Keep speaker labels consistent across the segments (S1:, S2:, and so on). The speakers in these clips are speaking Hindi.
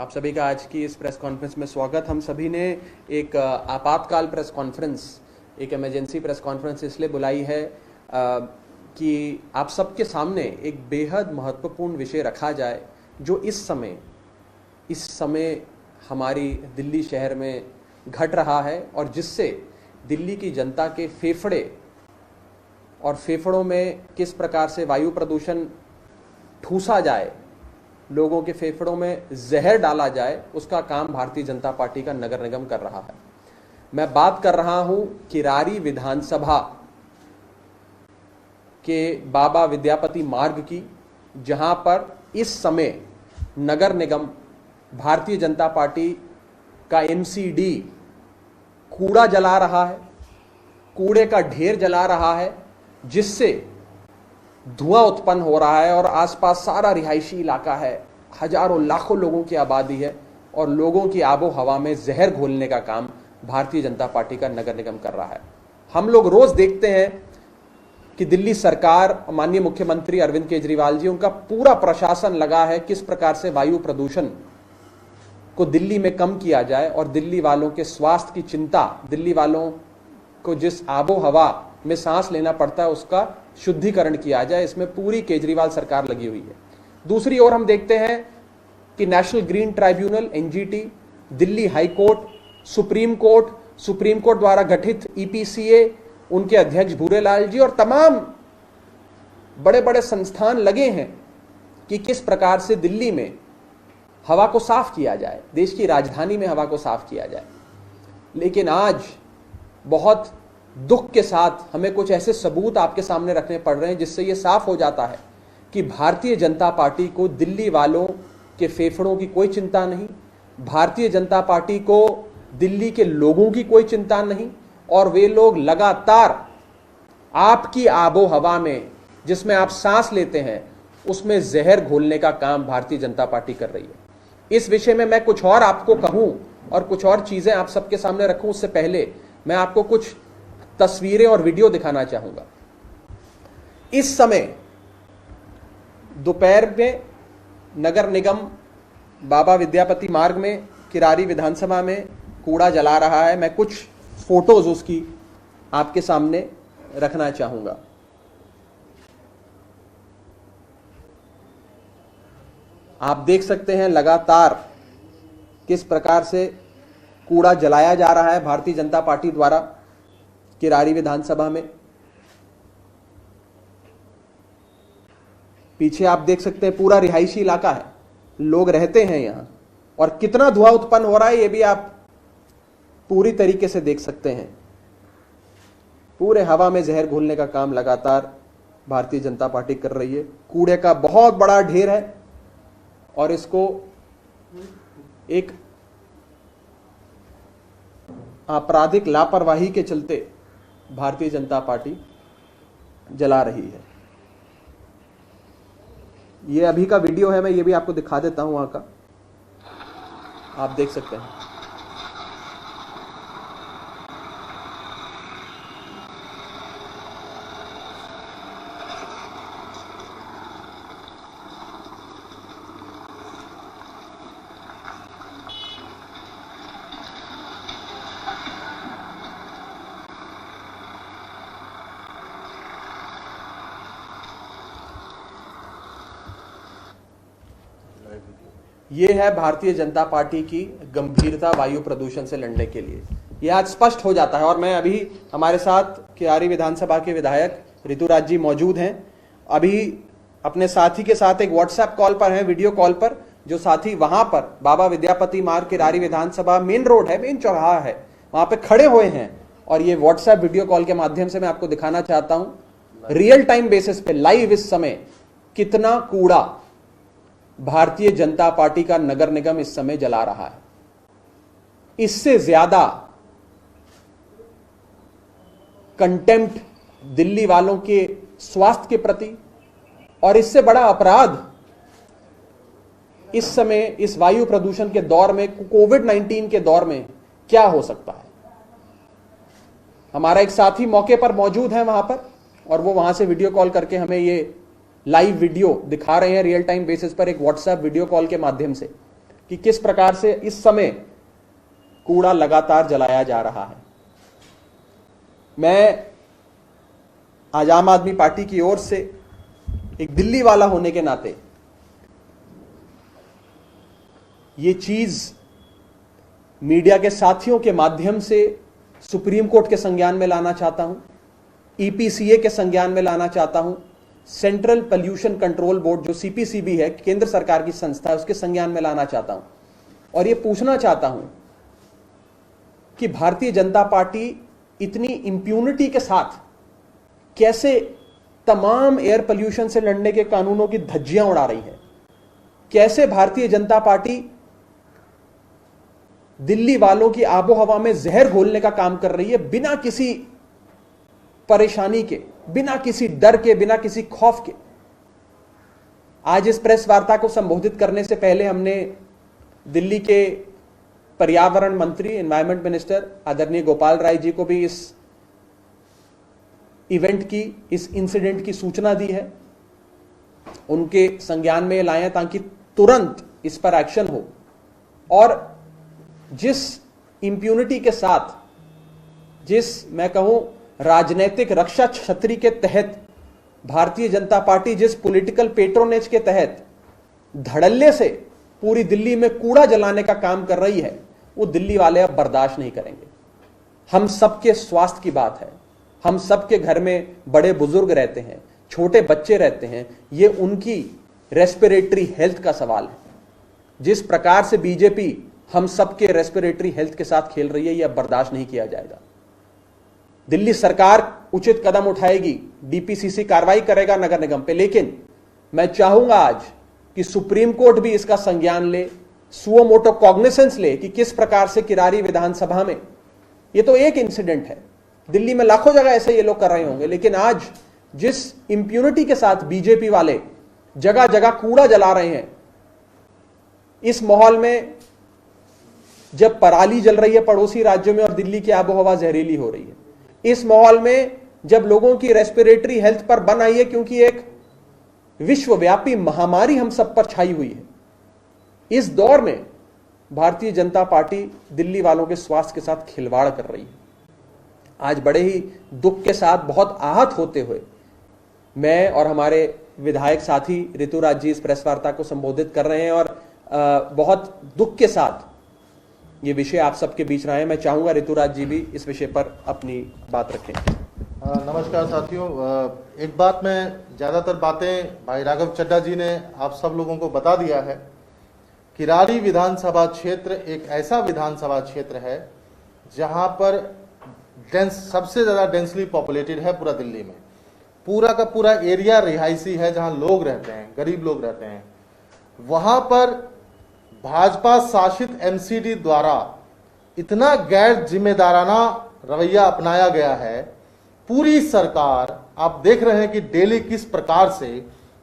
S1: आप सभी का आज की इस प्रेस कॉन्फ्रेंस में स्वागत। हम सभी ने एक आपातकाल प्रेस कॉन्फ्रेंस, एक इमरजेंसी प्रेस कॉन्फ्रेंस इसलिए बुलाई है कि आप सबके सामने एक बेहद महत्वपूर्ण विषय रखा जाए जो इस समय हमारी दिल्ली शहर में घट रहा है और जिससे दिल्ली की जनता के फेफड़े और फेफड़ों में किस प्रकार से वायु प्रदूषण ठूसा जाए, लोगों के फेफड़ों में जहर डाला जाए, उसका काम भारतीय जनता पार्टी का नगर निगम कर रहा है। मैं बात कर रहा हूं किरारी विधानसभा के बाबा विद्यापति मार्ग की, जहां पर इस समय नगर निगम भारतीय जनता पार्टी का एमसीडी कूड़ा जला रहा है, कूड़े का ढेर जला रहा है, जिससे धुआं उत्पन्न हो रहा है और आसपास सारा रिहायशी इलाका है, हजारों लाखों लोगों की आबादी है और लोगों की आबो हवा में जहर घोलने का काम भारतीय जनता पार्टी का नगर निगम कर रहा है। हम लोग रोज देखते हैं कि दिल्ली सरकार, माननीय मुख्यमंत्री अरविंद केजरीवाल जी, उनका पूरा प्रशासन लगा है किस प्रकार से वायु प्रदूषण को दिल्ली में कम किया जाए और दिल्ली वालों के स्वास्थ्य की चिंता, दिल्ली वालों को जिस आबो हवा में सांस लेना पड़ता है उसका शुद्धिकरण किया जाए। इसमें पूरी केजरीवाल सरकार लगी हुई है। दूसरी ओर हम देखते हैं कि national green tribunal NGT, Delhi high court, supreme court द्वारा गठित ईपीसीए, उनके अध्यक्ष भूरेलाल जी और तमाम बड़े बड़े संस्थान लगे हैं कि किस प्रकार से दिल्ली में हवा को साफ किया जाए, देश की राजधानी में हवा को साफ किया जाए। लेकिन आज बहुत दुख के साथ हमें कुछ ऐसे सबूत आपके सामने रखने पड़ रहे हैं जिससे यह साफ हो जाता है कि भारतीय जनता पार्टी को दिल्ली वालों के फेफड़ों की कोई चिंता नहीं, भारतीय जनता पार्टी को दिल्ली के लोगों की कोई चिंता नहीं और वे लोग लगातार आपकी आबो हवा में, जिसमें आप सांस लेते हैं, उसमें जहर घोलने का काम भारतीय जनता पार्टी कर रही है। इस विषय में मैं कुछ और आपको कहूं और कुछ और चीजें आप सबके सामने रखूं, उससे पहले मैं आपको कुछ तस्वीरें और वीडियो दिखाना चाहूंगा। इस समय दोपहर में नगर निगम बाबा विद्यापति मार्ग में किरारी विधानसभा में कूड़ा जला रहा है। मैं कुछ फोटोज उसकी आपके सामने रखना चाहूंगा। आप देख सकते हैं लगातार किस प्रकार से कूड़ा जलाया जा रहा है भारतीय जनता पार्टी द्वारा किरारी विधानसभा में। पीछे आप देख सकते हैं पूरा रिहायशी इलाका है, लोग रहते हैं यहां और कितना धुआं उत्पन्न हो रहा है यह भी आप पूरी तरीके से देख सकते हैं। पूरे हवा में जहर घोलने का काम लगातार भारतीय जनता पार्टी कर रही है। कूड़े का बहुत बड़ा ढेर है और इसको एक आपराधिक लापरवाही के चलते भारतीय जनता पार्टी जला रही है। ये अभी का वीडियो है, मैं ये भी आपको दिखा देता हूं वहां का, आप देख सकते हैं। ये है भारतीय जनता पार्टी की गंभीरता वायु प्रदूषण से लड़ने के लिए। यह आज स्पष्ट हो जाता है और मैं अभी, हमारे साथ किरारी विधानसभा के विधायक ऋतुराज जी मौजूद हैं। अभी अपने साथी के साथ एक व्हाट्सएप कॉल पर हैं, वीडियो कॉल पर, जो साथी वहां पर बाबा विद्यापति मार्ग किरारी विधानसभा मेन रोड है, मेन चौराहा है, वहां पे खड़े हुए हैं और ये व्हाट्सएप वीडियो कॉल के माध्यम से मैं आपको दिखाना चाहता हूं रियल टाइम बेसिस पे, लाइव इस समय कितना कूड़ा भारतीय जनता पार्टी का नगर निगम इस समय जला रहा है। इससे ज्यादा कंटेम्प्ट दिल्ली वालों के स्वास्थ्य के प्रति और इससे बड़ा अपराध इस समय, इस वायु प्रदूषण के दौर में, कोविड-19 के दौर में क्या हो सकता है। हमारा एक साथी मौके पर मौजूद है वहां पर और वो वहां से वीडियो कॉल करके हमें ये लाइव वीडियो दिखा रहे हैं रियल टाइम बेसिस पर, एक व्हाट्सएप वीडियो कॉल के माध्यम से। कि किस प्रकार से इस समय कूड़ा लगातार जलाया जा रहा है। मैं आज आम आदमी पार्टी की ओर से एक दिल्ली वाला होने के नाते ये चीज मीडिया के साथियों के माध्यम से सुप्रीम कोर्ट के संज्ञान में लाना चाहता हूं, ईपीसीए के संज्ञान में लाना चाहता हूं, सेंट्रल पोल्यूशन कंट्रोल बोर्ड जो सीपीसीबी है, केंद्र सरकार की संस्था है, उसके संज्ञान में लाना चाहता हूं और यह पूछना चाहता हूं कि भारतीय जनता पार्टी इतनी इंप्यूनिटी के साथ कैसे तमाम एयर पोल्यूशन से लड़ने के कानूनों की धज्जियां उड़ा रही है। कैसे भारतीय जनता पार्टी दिल्ली वालों की आबोहवा में जहर घोलने का काम कर रही है, बिना किसी परेशानी के, बिना किसी डर के, बिना किसी खौफ के। आज इस प्रेस वार्ता को संबोधित करने से पहले हमने दिल्ली के पर्यावरण मंत्री, एनवायरमेंट मिनिस्टर आदरणीय गोपाल राय जी को भी इस इवेंट की, इस इंसिडेंट की सूचना दी है। उनके संज्ञान में लाएं ताकि तुरंत इस पर एक्शन हो और जिस इंप्यूनिटी के साथ, जिस मैं कहूं राजनीतिक रक्षा छतरी के तहत भारतीय जनता पार्टी जिस पॉलिटिकल पेट्रोनेज के तहत धड़ल्ले से पूरी दिल्ली में कूड़ा जलाने का काम कर रही है, वो दिल्ली वाले अब बर्दाश्त नहीं करेंगे। हम सबके स्वास्थ्य की बात है, हम सबके घर में बड़े बुजुर्ग रहते हैं, छोटे बच्चे रहते हैं, ये उनकी रेस्पिरेटरी हेल्थ का सवाल है। जिस प्रकार से बीजेपी हम सबके रेस्पिरेटरी हेल्थ के साथ खेल रही है, यह बर्दाश्त नहीं किया जाएगा। दिल्ली सरकार उचित कदम उठाएगी, डीपीसीसी कार्रवाई करेगा नगर निगम पे, लेकिन मैं चाहूंगा आज कि सुप्रीम कोर्ट भी इसका संज्ञान ले, सुओ मोटो कॉग्निसेंस ले कि किस प्रकार से किरारी विधानसभा में, ये तो एक इंसिडेंट है, दिल्ली में लाखों जगह ऐसे ये लोग कर रहे होंगे, लेकिन आज जिस इंप्यूनिटी के साथ बीजेपी वाले जगह जगह कूड़ा जला रहे हैं, इस माहौल में जब पराली जल रही है पड़ोसी राज्यों में और दिल्ली की आबोहवा जहरीली हो रही है, इस माहौल में जब लोगों की रेस्पिरेटरी हेल्थ पर बन आई है, क्योंकि एक विश्वव्यापी महामारी हम सब पर छाई हुई है, इस दौर में भारतीय जनता पार्टी दिल्ली वालों के स्वास्थ्य के साथ खिलवाड़ कर रही है। आज बड़े ही दुख के साथ, बहुत आहत होते हुए मैं और हमारे विधायक साथी ऋतुराज जी इस प्रेस वार्ता को संबोधित कर रहे हैं और बहुत दुख के साथ ये विषय आप सबके बीच रहा है। मैं चाहूंगा ऋतुराज जी भी इस विषय पर अपनी बात रखें।
S2: नमस्कार साथियों, एक बात मैं ज़्यादातर बातें भाई राघव चड्ढा जी ने आप सब लोगों को बता दिया है। किरारी विधानसभा क्षेत्र एक ऐसा विधानसभा क्षेत्र है जहां पर सबसे ज़्यादा डेंसली पॉपुलेटेड है पूरा दिल्ली में। पूरा का पूरा एरिया रिहायशी है जहां लोग रहते हैं, गरीब लोग रहते हैं। वहां पर भाजपा शासित एमसीडी द्वारा इतना गैर जिम्मेदाराना रवैया अपनाया गया है। पूरी सरकार, आप देख रहे हैं कि डेली किस प्रकार से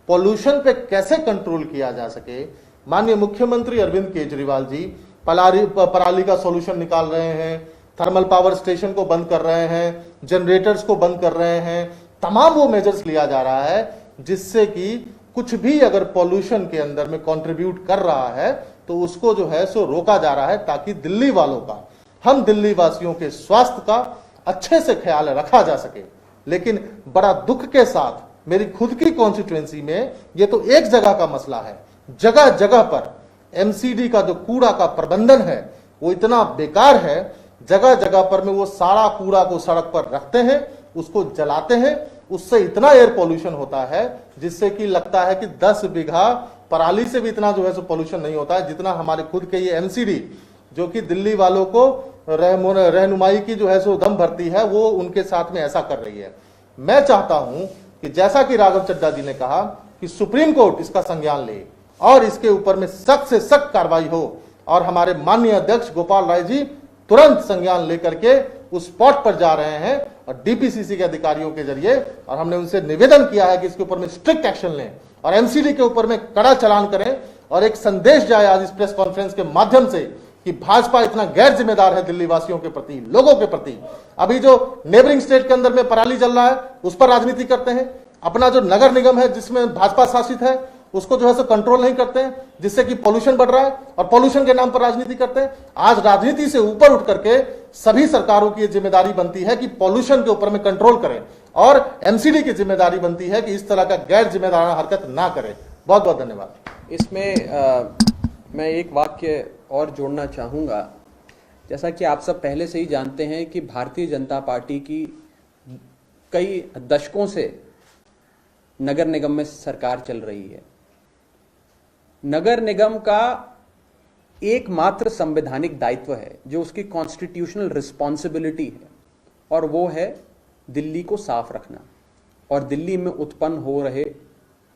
S2: पॉल्यूशन पे कैसे कंट्रोल किया जा सके। माननीय मुख्यमंत्री अरविंद केजरीवाल जी पराली का सॉल्यूशन निकाल रहे हैं, थर्मल पावर स्टेशन को बंद कर रहे हैं, जनरेटर्स को बंद कर रहे हैं, तमाम वो मेजर्स लिया जा रहा है जिससे कि कुछ भी अगर पॉल्यूशन के अंदर में कंट्रीब्यूट कर रहा है तो उसको जो है सो रोका जा रहा है, ताकि दिल्ली वालों का, हम दिल्ली वासियों के स्वास्थ्य का अच्छे से ख्याल रखा जा सके। लेकिन बड़ा दुख के साथ मेरी खुद की कॉन्स्टिट्यूएंसी में ये तो एक जगह का मसला है, जगह जगह पर एमसीडी का जो कूड़ा का प्रबंधन है वो इतना बेकार है। जगह जगह पर में वो सारा कूड़ा को सड़क पर रखते हैं, उसको जलाते हैं, उससे इतना एयर पॉल्यूशन होता है जिससे कि लगता है कि 10 बीघा पराली से भी इतना जो है सो पॉल्यूशन नहीं होता है जितना हमारे खुद के ये एमसीडी, जो कि दिल्ली वालों को रहनुमाई की जो है सो दम भरती है, वो उनके साथ में ऐसा कर रही है। मैं चाहता हूं कि जैसा कि राघव चड्ढा जी ने कहा कि सुप्रीम कोर्ट इसका संज्ञान ले और इसके ऊपर में सख्त से सख्त कार्रवाई हो और हमारे माननीय अध्यक्ष गोपाल राय जी तुरंत संज्ञान लेकर के उस स्पॉट पर जा रहे हैं और डीपीसीसी के अधिकारियों के जरिए, और हमने उनसे निवेदन किया है कि इसके ऊपर में स्ट्रिक्ट एक्शन लें और एमसीडी के ऊपर में कड़ा चालान करें और एक संदेश जाए आज इस प्रेस कॉन्फ्रेंस के माध्यम से कि भाजपा इतना गैर जिम्मेदार है दिल्ली वासियों के प्रति, लोगों के प्रति। अभी जो नेबरिंग स्टेट के अंदर में पराली जल रहा है उस पर राजनीति करते हैं, अपना जो नगर निगम है जिसमें भाजपा शासित है उसको जो है सो कंट्रोल नहीं करते हैं, जिससे कि पॉल्यूशन बढ़ रहा है और पॉल्यूशन के नाम पर राजनीति करते हैं। आज राजनीति से ऊपर उठ करके सभी सरकारों की जिम्मेदारी बनती है कि पॉल्यूशन के ऊपर में कंट्रोल करें, और एमसीडी की जिम्मेदारी बनती है कि इस तरह का गैर जिम्मेदाराना हरकत ना करें। बहुत बहुत धन्यवाद।
S1: इसमें मैं एक वाक्य और जोड़ना चाहूँगा। जैसा कि आप सब पहले से ही जानते हैं कि भारतीय जनता पार्टी की कई दशकों से नगर निगम में सरकार चल रही है। नगर निगम का एकमात्र संवैधानिक दायित्व है जो उसकी कॉन्स्टिट्यूशनल रिस्पॉन्सिबिलिटी है, और वो है दिल्ली को साफ रखना और दिल्ली में उत्पन्न हो रहे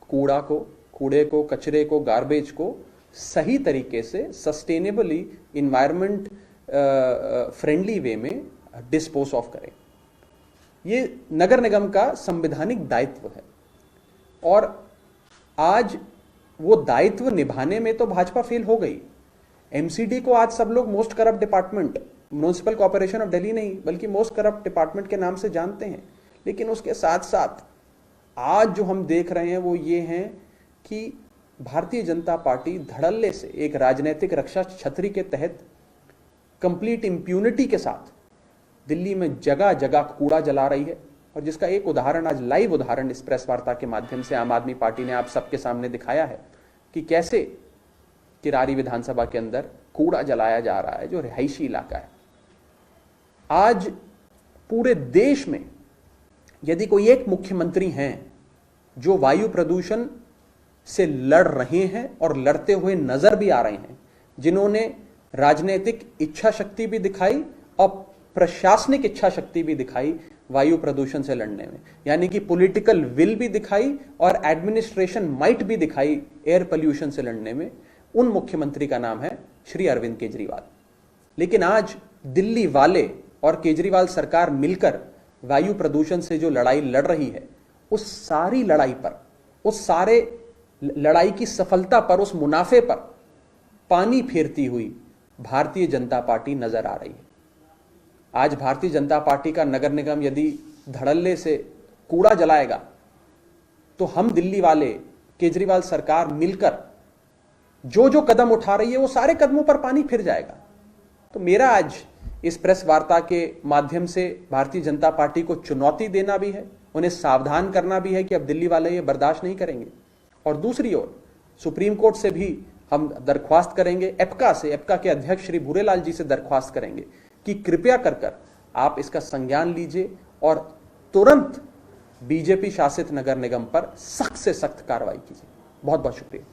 S1: कूड़े को, कचरे को, गार्बेज को सही तरीके से सस्टेनेबली इन्वायरमेंट फ्रेंडली वे में डिस्पोज ऑफ करें। ये नगर निगम का संवैधानिक दायित्व है, और आज वो दायित्व निभाने में तो भाजपा फेल हो गई। एमसीडी को आज सब लोग most corrupt department, municipal corporation of Delhi नहीं बल्कि मोस्ट करप्ट डिपार्टमेंट के नाम से जानते हैं। लेकिन उसके साथ साथ आज जो हम देख रहे हैं वो ये हैं कि भारतीय जनता पार्टी धड़ल्ले से एक राजनीतिक रक्षा छतरी के तहत कंप्लीट इंप्यूनिटी के साथ दिल्ली में जगह जगह कूड़ा जला रही है, और जिसका एक उदाहरण, आज लाइव उदाहरण इस प्रेस वार्ता के माध्यम से आम आदमी पार्टी ने आप सबके सामने दिखाया है कि कैसे किरारी विधानसभा के अंदर कूड़ा जलाया जा रहा है जो रिहायशी इलाका है। आज पूरे देश में यदि कोई एक मुख्यमंत्री हैं जो वायु प्रदूषण से लड़ रहे हैं और लड़ते हुए नजर भी आ रहे हैं, जिन्होंने राजनीतिक इच्छा शक्ति भी दिखाई और प्रशासनिक इच्छा शक्ति भी दिखाई वायु प्रदूषण से लड़ने में, यानी कि पॉलिटिकल विल भी दिखाई और एडमिनिस्ट्रेशन माइट भी दिखाई एयर पोल्यूशन से लड़ने में, उन मुख्यमंत्री का नाम है श्री अरविंद केजरीवाल। लेकिन आज दिल्ली वाले और केजरीवाल सरकार मिलकर वायु प्रदूषण से जो लड़ाई लड़ रही है, उस सारी लड़ाई पर, उस सारे लड़ाई की सफलता पर, उस मुनाफे पर पानी फेरती हुई भारतीय जनता पार्टी नजर आ रही है। आज भारतीय जनता पार्टी का नगर निगम यदि धड़ल्ले से कूड़ा जलाएगा तो हम दिल्ली वाले, केजरीवाल सरकार मिलकर जो जो कदम उठा रही है वो सारे कदमों पर पानी फिर जाएगा। तो मेरा आज इस प्रेस वार्ता के माध्यम से भारतीय जनता पार्टी को चुनौती देना भी है, उन्हें सावधान करना भी है कि अब दिल्ली वाले ये बर्दाश्त नहीं करेंगे। और दूसरी ओर सुप्रीम कोर्ट से भी हम दरख्वास्त करेंगे, एप्का के अध्यक्ष श्री भूरेलाल जी से दरख्वास्त करेंगे कि कृपया कर आप इसका संज्ञान लीजिए और तुरंत बीजेपी शासित नगर निगम पर सख्त से सख्त कार्रवाई कीजिए। बहुत बहुत शुक्रिया।